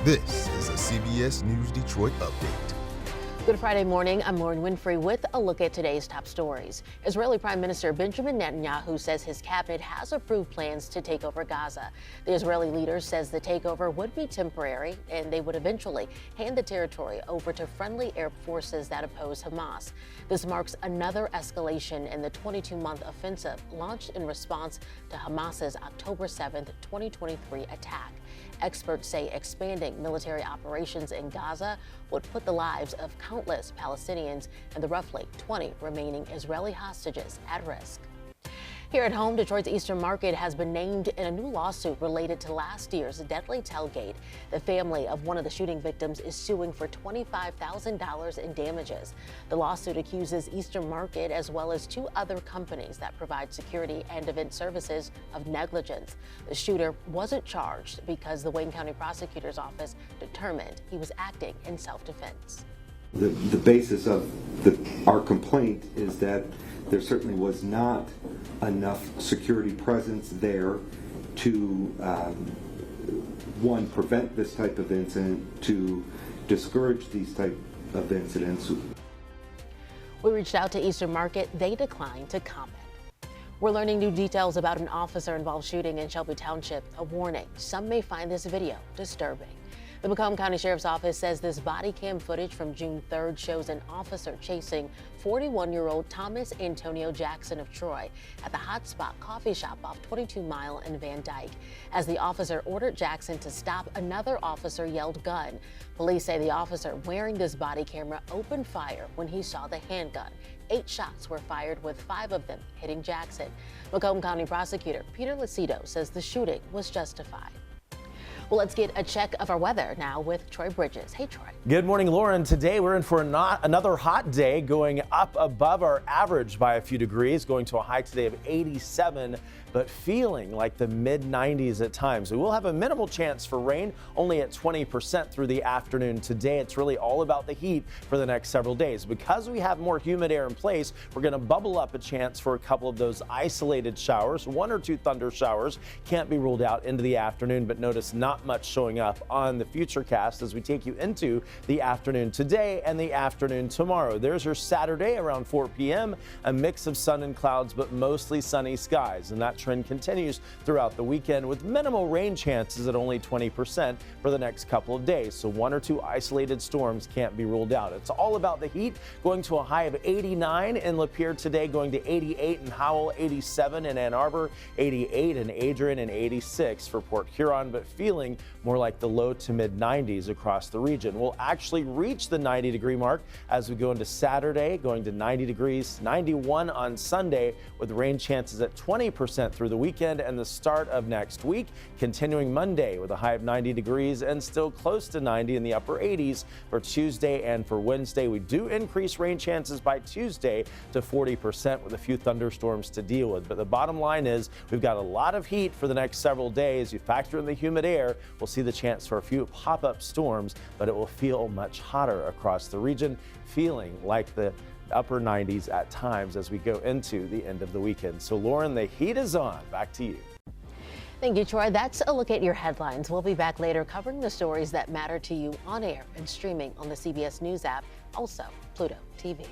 This is a CBS News Detroit update. Good Friday morning. I'm Lauren Winfrey with a look at today's top stories. Israeli Prime Minister Benjamin Netanyahu says his cabinet has approved plans to take over Gaza. The Israeli leader says the takeover would be temporary and they would eventually hand the territory over to friendly Arab forces that oppose Hamas. This marks another escalation in the 22-month offensive launched in response to Hamas's October 7th, 2023 attack. Experts say expanding military operations in Gaza would put the lives of countless Palestinians and the roughly 20 remaining Israeli hostages at risk. Here at home, Detroit's Eastern Market has been named in a new lawsuit related to last year's deadly tailgate. The family of one of the shooting victims is suing for $25,000 in damages. The lawsuit accuses Eastern Market as well as two other companies that provide security and event services of negligence. The shooter wasn't charged because the Wayne County prosecutor's office determined he was acting in self-defense. The basis of our complaint is that there certainly was not enough security presence there to, one, prevent this type of incident, to discourage these type of incidents. We reached out to Eastern Market. They declined to comment. We're learning new details about an officer-involved shooting in Shelby Township. A warning, some may find this video disturbing. The Macomb County Sheriff's Office says this body cam footage from June 3rd shows an officer chasing 41-year-old Thomas Antonio Jackson of Troy at the Hot Spot coffee shop off 22 Mile and Van Dyke. As the officer ordered Jackson to stop, another officer yelled gun. Police say the officer wearing this body camera opened fire when he saw the handgun. 8 shots were fired, with 5 of them hitting Jackson. Macomb County prosecutor Peter Lucido says the shooting was justified. Well, let's get a check of our weather now with Troy Bridges. Hey, Troy. Good morning, Lauren. Today we're in for another hot day, going up above our average by a few degrees, going to a high today of 87, but feeling like the mid-90s at times. We will have a minimal chance for rain, only at 20% through the afternoon today. It's really all about the heat for the next several days. Because we have more humid air in place, we're going to bubble up a chance for a couple of those isolated showers. 1 or 2 thunder showers can't be ruled out into the afternoon, but notice not much showing up on the futurecast as we take you into the afternoon today and the afternoon tomorrow. There's your Saturday around 4 p.m. A mix of sun and clouds, but mostly sunny skies, and that trend continues throughout the weekend with minimal rain chances at only 20% for the next couple of days. So 1 or 2 isolated storms can't be ruled out. It's all about the heat, going to a high of 89 in Lapeer today, going to 88 in Howell, 87 in Ann Arbor, 88 in Adrian, and 86 for Port Huron, but feeling more like the low to mid 90s across the region. We'll actually reach the 90-degree mark as we go into Saturday, going to 90 degrees, 91 on Sunday, with rain chances at 20% through the weekend and the start of next week, continuing Monday with a high of 90 degrees and still close to 90 in the upper 80s for Tuesday and for Wednesday. We do increase rain chances by Tuesday to 40% with a few thunderstorms to deal with. But the bottom line is we've got a lot of heat for the next several days. You factor in the humid air, we'll see the chance for a few pop-up storms, but it will feel much hotter across the region, feeling like the upper 90s at times as we go into the end of the weekend. So Lauren, the heat is on. Back to you. Thank you, Troy. That's a look at your headlines. We'll be back later covering the stories that matter to you on air and streaming on the CBS News app, also Pluto TV.